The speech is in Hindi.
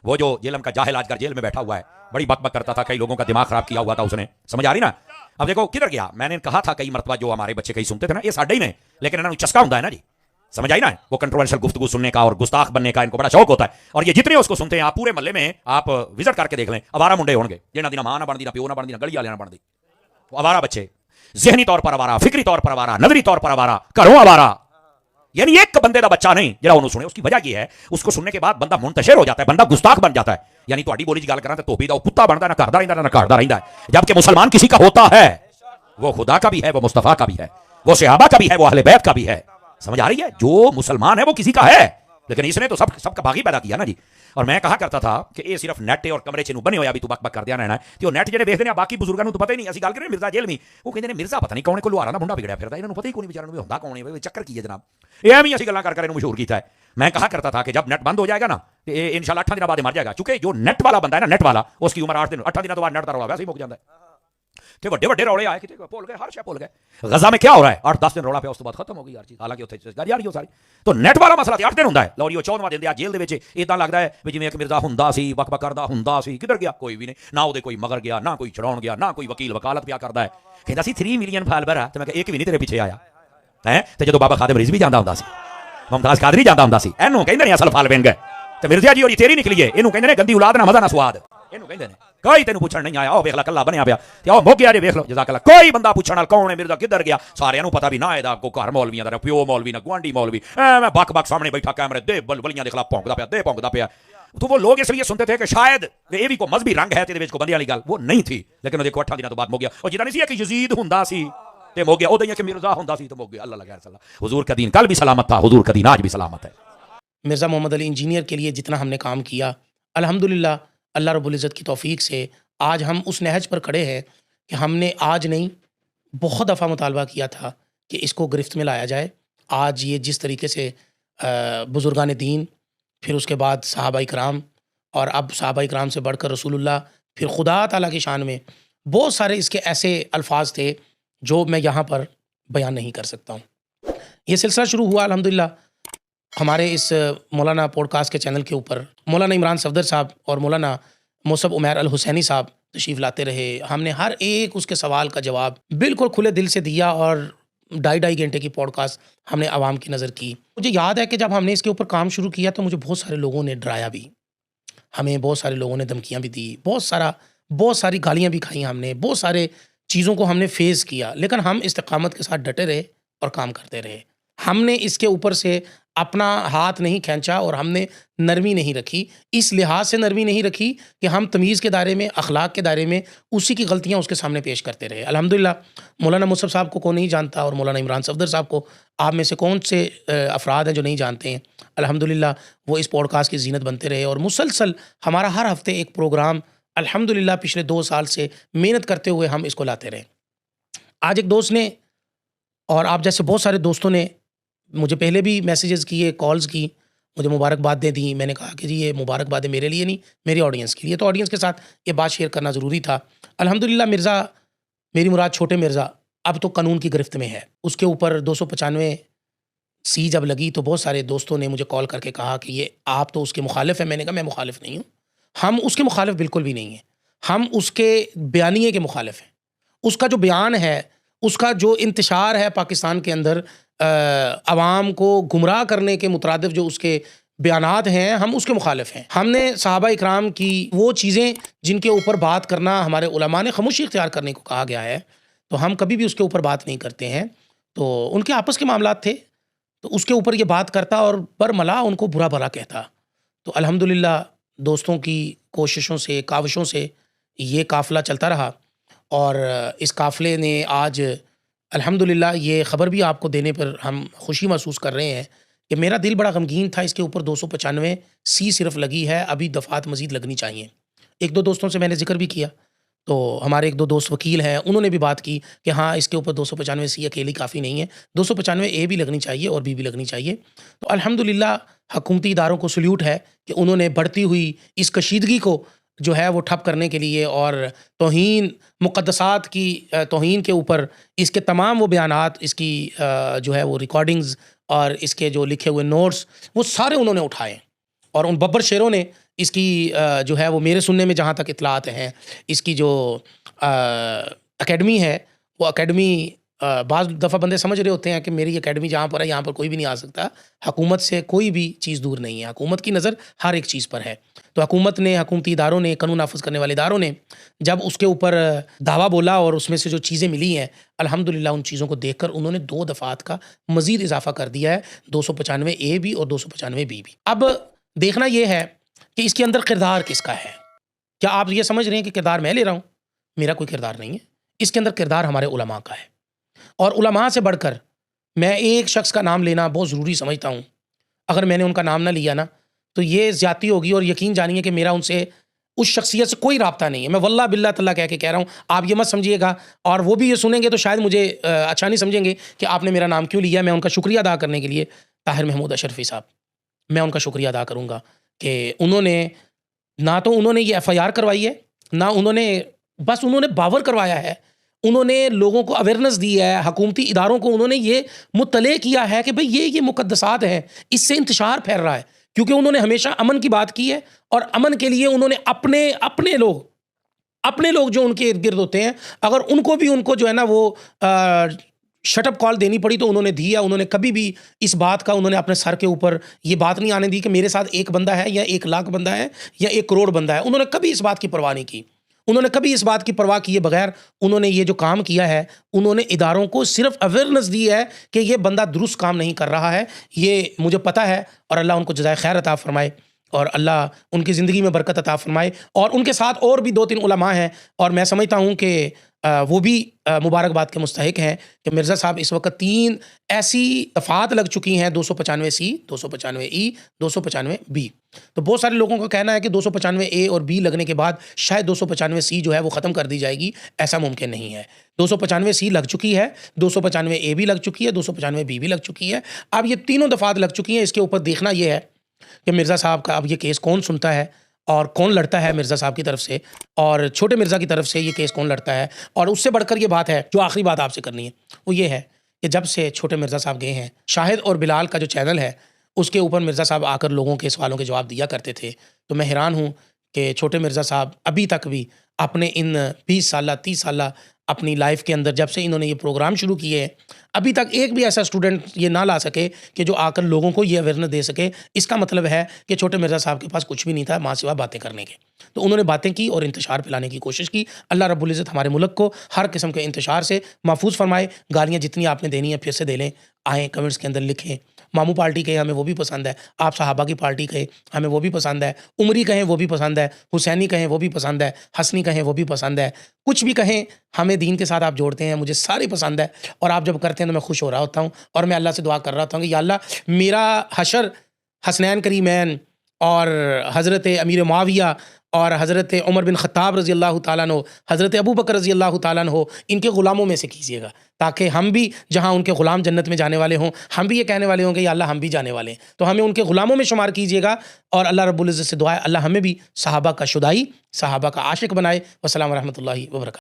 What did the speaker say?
वो जो जेलम का जाहिल आजकल जेल में बैठा हुआ है, बड़ी बकबक करता था, कई लोगों का दिमाग खराब किया हुआ था उसने, समझ आ रही ना। अब देखो किधर गया। मैंने कहा था कई मरतबा, जो हमारे बच्चे कई सुनते थे ना, ये साढ़े ही ने, लेकिन इन्होंने चस्का होता है ना जी, समझ आई ना। वो कंट्रोवर्शियल गुफ्तगू सुनने का और गुस्ताख बनने का इनको बड़ा शौक होता है। और ये जितने उसको सुनते हैं, आप पूरे महल्ले में आप विजिट करके देख लें, अवारा मुंडे होंगे, जिन्हें दिना मां ना बनती, ना प्यो ना बनती, ना गली वाले ना बनती, अवारा बच्चे, जहनी तौर पर अवारा, फिक्री तौर पर अवारा, नजरी तौर पर अवारा, घरों अवारा। यानी एक बंदे का बच्चा नहीं जरा उन्होंने सुने। उसकी वजह यह है, उसको सुनने के बाद बंदा मुंतशिर हो जाता है, बंदा गुस्ताख बन जाता है। यानी तुम्हारी बोली की गल करा तो धोबी का कुत्ता बनता है, ना घरदा रहिंदा ना घरदा रहिंदा है। जबकि मुसलमान किसी का होता है, वो खुदा का भी है, वो मुस्तफा का भी है, वो सहाबा का भी है, वो अहले बैत का भी है। समझ आ रही है। जो मुसलमान है वो किसी का है, लेकिन इसने तो सबका बागी पैदा किया ना जी। और मैं कहा करता था कि ये सिर्फ नेट और कमरे च बने होया भी तू बक बक कर दिया रहना है। तो नेट जेडे देखते हैं बाकी बुजुर्गों को तो पता ही नहीं। असं गल करें मिर्जा जेल में, वो कहते हैं मिर्जा पता नहीं कौन को लुहारा ना मुंडा बिगड़िया फिरदा, इन्होंने पता ही कौन बेचारों में होंदा कौन है, चक्कर की है जनाब। ये भी असं गल्लां कर इन्होंने मशहूर किया है। मैं कहा करता था कि जब नेट बंद हो जाएगा ना, इंशाल्लाह 8 दिन बाद मर जाएगा। चूंकि जो नेट वाला बंदा है ना, नेट वाला, उसकी उम्र 8 दिन 8 दिनों बाद नेट का रौला वैसे ही मुक जाता है। तो बड़े बड़े रौले आए, भूल गए, हर शय भूल गए। गजा में क्या हो रहा है, 8-10 दिन रौला पे, उस बाद खत्म हो गई हर चीज। हालांकि उत्थे जा रही हो सारी। तो नेट वाला मसला 8 दिन होंदा है। लो जी 14वां दिन जेल दे विच इदां लगदा है भी जिवें एक मिर्जा हुंदा सी, बक बक करदा हुंदा सी। किधर गया? कोई भी नहीं। ना उहदे कोई मगर गया, ना कोई छड़ाउण गया, ना कोई वकील वकालत पिया करदा है। कहंदा सी 3 मिलियन फॉलोवर आ, ते मैं कहा एक भी नहीं तेरे पीछे आया है। ते जदों बाबा खादिम रिजवी जांदा हुंदा सी, मुमताज कादरी जांदा हुंदा सी, एनू कहंदे ने असल फॉलोइंग है। ते मिर्जा जी होरी तेरी निकली है, इनू कहंदे ने गंदी औलाद ना मजा ना स्वाद, इनू कहंदे ने। कोई तेन पूछण नहीं आया, वेख ला कल्ला बनया पिया, ते आओ मुक गया जे, वेख लो जज़ाकल्लाह। कोई बंदा पूछण वाला कौन है, मिर्जा किधर गया, सारियां नूं पता भी ना एदा को घर मौलवियां दा, प्यो मौलवी ना गुआंढी मौलवी। मैं बक बक सामने बैठा कैमरे दे बलियां दे खिलाफ भौंकदा पिया, दे भौंकदा पिया। तो वो लोग इसलिए सुनते थे कि शायद ये भी कोई मजहबी रंग है, तेरे विच कोई बंदे वाली गल वो नहीं थी। लेकिन देखो 8 दिनों तो बाद मुक गया। और जिदा नहीं सी कि यजीद हुंदा सी ते मुक गया, उदां कि मिर्जा हुंदा सी तो मुक गया। अल्लाह खैर सल्ला। हुजूर का दीन कल भी सलामत था, हुजूर का दीन आज भी सलामत है। मिर्ज़ा मोहम्मद अली इंजीनियर के लिए जितना हमने काम किया, अल्हम्दुलिल्लाह अल्लाह रब्बुल इज़्ज़त की तौफ़ीक से आज हम उस नहज पर खड़े हैं कि हमने आज नहीं बहुत दफ़ा मुतालबा किया था कि इसको गिरफ्त में लाया जाए। आज ये जिस तरीके से बुज़ुर्गान दीन, फिर उसके बाद सहाबा इकराम, और अब सहाबा इकराम से बढ़कर रसूलुल्लाह, फिर खुदा ताला की शान में बहुत सारे इसके ऐसे अल्फाज थे जो मैं यहाँ पर बयान नहीं कर सकता हूँ। ये सिलसिला शुरू हुआ अल्हम्दुलिल्लाह हमारे इस मौलाना पॉडकास्ट के चैनल के ऊपर। मौलाना इमरान सफदर साहब और मौलाना मौसब उमैर अल हुसैनी साहब तशरीफ़ लाते रहे। हमने हर एक उसके सवाल का जवाब बिल्कुल खुले दिल से दिया, और 2.5 घंटे की पॉडकास्ट हमने आवाम की नज़र की। मुझे याद है कि जब हमने इसके ऊपर काम शुरू किया तो मुझे बहुत सारे लोगों ने डराया भी, हमें बहुत सारे लोगों ने धमकियाँ भी दी, बहुत सारी गालियाँ भी खाई हमने, बहुत सारे चीज़ों को हमने फेस किया, लेकिन हम इस्तिक़ामत के साथ डटे रहे और काम करते रहे। हमने इसके ऊपर से अपना हाथ नहीं खींचा और हमने नरमी नहीं रखी। इस लिहाज से नरमी नहीं रखी कि हम तमीज़ के दायरे में, अखलाक के दायरे में उसी की गलतियाँ उसके सामने पेश करते रहे। अल्हम्दुलिल्लाह मौलाना मुसब साहब को कौन नहीं जानता, और मौलाना इमरान सफदर साहब को आप में से कौन से अफराद हैं जो नहीं जानते हैं। अल्हम्दुलिल्लाह वो इस पॉडकास्ट की ज़ीनत बनते रहे, और मुसलसल हमारा हर हफ्ते एक प्रोग्राम अल्हम्दुलिल्लाह पिछले 2 साल से मेहनत करते हुए हम इसको लाते रहे। आज एक दोस्त ने, और आप जैसे बहुत सारे दोस्तों ने मुझे पहले भी मैसेजेस किए, कॉल्स की, मुझे मुबारकबादें दी। मैंने कहा कि जी ये मुबारकबादें मेरे लिए नहीं, मेरी ऑडियंस के लिए। तो ऑडियंस के साथ ये बात शेयर करना ज़रूरी था। अल्हम्दुलिल्लाह मिर्ज़ा, मेरी मुराद छोटे मिर्ज़ा, अब तो कानून की गिरफ्त में है। उसके ऊपर 295C जब लगी तो बहुत सारे दोस्तों ने मुझे कॉल करके कहा कि ये आप तो उसके मुखालिफ हैं। मैंने कहा मैं मुखालिफ नहीं हूँ, हम उसके मुखालिफ बिल्कुल भी नहीं हैं। हम उसके बयानिए के मुखालिफ हैं। उसका जो बयान है, उसका जो इंतशार है पाकिस्तान के अंदर, अवाम को गुमराह करने के मुतरादिफ जो उसके बयानात हैं, हम उसके मुखालिफ हैं। हमने सहाबा इकराम की वो चीज़ें जिनके ऊपर बात करना हमारे उलमा ने खामोशी इख्तियार करने को कहा गया है, तो हम कभी भी उसके ऊपर बात नहीं करते हैं। तो उनके आपस के मामलात थे, तो उसके ऊपर ये बात करता और बरमला उनको बुरा भला कहता। तो अल्हम्दुलिल्लाह दोस्तों की कोशिशों से, काविशों से ये काफ़िला चलता रहा, और इस काफ़िले ने आज अल्हम्दुलिल्लाह ये ख़बर भी आपको देने पर हम खुशी महसूस कर रहे हैं कि मेरा दिल बड़ा गमगीन था। इसके ऊपर 295C सिर्फ लगी है, अभी दफ़ात मज़ीद लगनी चाहिए। 1-2 दोस्तों से मैंने ज़िक्र भी किया, तो हमारे 1-2 दोस्त वकील हैं, उन्होंने भी बात की कि हाँ इसके ऊपर 295C अकेली काफ़ी नहीं है, 295A भी लगनी चाहिए और B भी लगनी चाहिए। तो अल्हम्दुलिल्लाह हुकूमती इदारों को सल्यूट है कि उन्होंने बढ़ती हुई इस कशीदगी को जो है वो ठप करने के लिए, और तौहीन मुक़द्दसात की तौहीन के ऊपर इसके तमाम वो बयानात, इसकी जो है वो रिकॉर्डिंग्स और इसके जो लिखे हुए नोट्स, वो सारे उन्होंने उठाए, और उन बब्बर शेरों ने इसकी जो है वो मेरे सुनने में जहाँ तक इतलात हैं, इसकी जो एकेडमी है, वो एकेडमी बाज़ दफ़ा बंदे समझ रहे होते हैं कि मेरी एकेडमी जहाँ पर है, यहाँ पर कोई भी नहीं आ सकता। हुकूमत से कोई भी चीज़ दूर नहीं है, हुकूमत की नज़र हर एक चीज़ पर है। तो हुकूमत ने, हुकूमती इदारों ने, कानून नाफ़िज़ करने वाले इदारों ने जब उसके ऊपर दावा बोला और उसमें से जो चीज़ें मिली हैं, अल्हम्दुलिल्लाह उन चीज़ों को देखकर उन्होंने 2 दफ़ात का मज़ीद इज़ाफ़ा कर दिया है, 295 ए भी और 295 बी भी। अब देखना ये है कि इसके अंदर किरदार किसका है? क्या आप ये समझ रहे हैं कि किरदार मैं ले रहा हूँ? मेरा कोई किरदार नहीं है। इसके अंदर किरदार हमारे उलमा का है, और उलमा से बढ़कर मैं एक शख्स का नाम लेना बहुत ज़रूरी समझता हूँ। अगर मैंने उनका नाम ना लिया ना, तो ये ज़्यादती होगी, और यकीन जानिए कि मेरा उनसे, उस शख्सियत से कोई राब्ता नहीं है। मैं वल्लाह बिल्लाह तल्ला कह के कह रहा हूँ, आप ये मत समझिएगा, और वो भी ये सुनेंगे तो शायद मुझे अच्छा नहीं समझेंगे कि आपने मेरा नाम क्यों लिया। मैं उनका शुक्रिया अदा करने के लिए, ताहिर महमूद अशरफी साहब, मैं उनका शुक्रिया अदा करूँगा कि उन्होंने ना तो उन्होंने ये एफ़आईआर करवाई है, ना उन्होंने बस उन्होंने बावर करवाया है, उन्होंने लोगों को अवेयरनेस दी है, हुकूमती इदारों को उन्होंने ये मुत्तले किया है कि भाई ये मुक़द्दसात हैं, इससे इंतशार फैल रहा है। क्योंकि उन्होंने हमेशा अमन की बात की है, और अमन के लिए उन्होंने अपने लोग जो उनके इर्द गिर्द होते हैं, अगर उनको भी उनको जो है ना वो शटअप कॉल देनी पड़ी तो उन्होंने दी है। उन्होंने कभी भी इस बात का उन्होंने अपने सर के ऊपर ये बात नहीं आने दी कि मेरे साथ 1 बंदा है या 1 लाख बंदा है या 1 करोड़ बंदा है। उन्होंने कभी इस बात की परवाह नहीं की। उन्होंने कभी इस बात की परवाह किए बगैर उन्होंने ये जो काम किया है, उन्होंने इदारों को सिर्फ अवेयरनेस दी है कि ये बंदा दुरुस्त काम नहीं कर रहा है। ये मुझे पता है, और अल्लाह उनको जज़ाए खैर अता फ़रमाए, और अल्लाह उनकी ज़िंदगी में बरकत अता फ़रमाए। और उनके साथ और भी 2-3 उलमा हैं, और मैं समझता हूँ कि वो भी मुबारकबाद के मुस्तहिक हैं कि मिर्ज़ा साहब इस वक्त 3 ऐसी दफ़ात लग चुकी हैं, 295 सी, 295 ई, 295 बी। तो बहुत सारे लोगों का कहना है कि 295 ए और बी लगने के बाद शायद 295 सी जो है वो ख़त्म कर दी जाएगी। ऐसा मुमकिन नहीं है। 295 सी लग चुकी है, 295 ए भी लग चुकी है, 295 बी भी लग चुकी है। अब ये तीनों दफ़ात लग चुकी हैं। इसके ऊपर देखना ये है कि मिर्ज़ा साहब का अब ये केस कौन सुनता है, और कौन लड़ता है मिर्ज़ा साहब की तरफ से, और छोटे मिर्ज़ा की तरफ से ये केस कौन लड़ता है। और उससे बढ़कर ये बात है, जो आखिरी बात आपसे करनी है, वो ये है कि जब से छोटे मिर्ज़ा साहब गए हैं, शाहिद और बिलाल का जो चैनल है, उसके ऊपर मिर्ज़ा साहब आकर लोगों के सवालों के जवाब दिया करते थे। तो मैं हैरान हूँ कि छोटे मिर्ज़ा साहब अभी तक भी अपने इन 20 साल 30 साल अपनी लाइफ के अंदर, जब से इन्होंने ये प्रोग्राम शुरू किए हैं, अभी तक एक भी ऐसा स्टूडेंट ये ना ला सके कि जो आकर लोगों को ये अवेयरनेस दे सके। इसका मतलब है कि छोटे मिर्ज़ा साहब के पास कुछ भी नहीं था माँ सिवा बातें करने के। तो उन्होंने बातें की और इंतशार फैलाने की कोशिश की। अल्लाह रब्बुल इज़्ज़त हमारे मुल्क को हर किस्म के इंतशार से महफूज फरमाए। गालियाँ जितनी आपने देनी है फिर से दे लें, आएँ कमेंट्स के अंदर लिखें। मामू पार्टी कहें, हमें वो भी पसंद है। आप सहाबा की पार्टी कहें, हमें वो भी पसंद है। उमरी कहें, वो भी पसंद है। हुसैनी कहें, वो भी पसंद है। हसनी कहें, वो भी पसंद है। कुछ भी कहें, हमें दीन के साथ आप जोड़ते हैं, मुझे सारी पसंद है। और आप जब करते हैं तो मैं खुश हो रहा होता हूँ, और मैं अल्लाह से दुआ कर रहा होता हूँ कि या अल्लाह मेरा हशर हसनैन करीमैन और हज़रत अमीर मुआविया और हज़रत उमर बिन ख़त्ताब रज़ी अल्लाह ताला अन्हु, हज़रत अबू बकर रज़ी अल्लाह ताला अन्हु, इनके ग़ुलामों में से कीजिएगा, ताकि हम भी जहाँ उनके ग़ुलाम जन्नत में जाने वाले हों, हम भी ये कहने वाले हों कि या अल्लाह हम भी जाने वाले हैं। तो हमें उनके ग़ुलामों में शुमार कीजिएगा। और अल्लाह रब्बुल इज़्ज़त से दुआ है, अल्लाह हमें भी सहाबा का शुदाई, सहाबा का आशिक बनाए। वस्सलाम व रहमतुल्लाहि व बरकातहू।